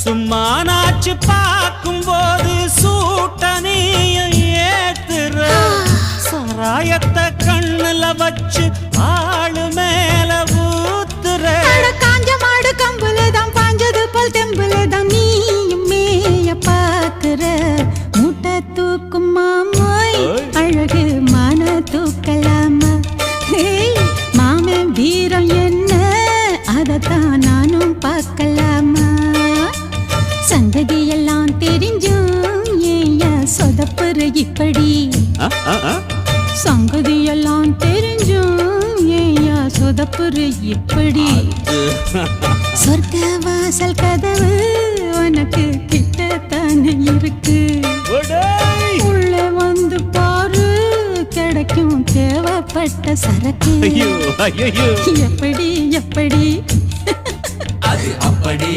சும்மா நாச்சு பார்க்கும் போது சூட்டனையும் ஏத்துற சாராயத்தை கண்ணுல வச்சு ஆளு மேல ஊத்துற காஞ்ச மாடு கம்புலதான் பாஞ்சது போல் தெம்புலதான் நீயும் மேய பாக்குற மூட்டை தூக்கும் மாமாய் அழகு மான தூக்கலாமா மாமன் வீரம் என்ன அதத்தான் நானும் பார்க்கலாமா சங்கதியெல்லாம் தெரிஞ்சும் ஏயா சொதப்புற இப்படி சங்கதியெல்லாம் தெரிஞ்சும் ஏயா சொதப்புற இப்படி சொர்க்க வாசல் கதவு உனக்கு கிட்டத்தானே இருக்கு உள்ள வந்து பாரு கிடைக்கும் தேவைப்பட்ட சரக்கு எப்படி எப்படி அது அப்படி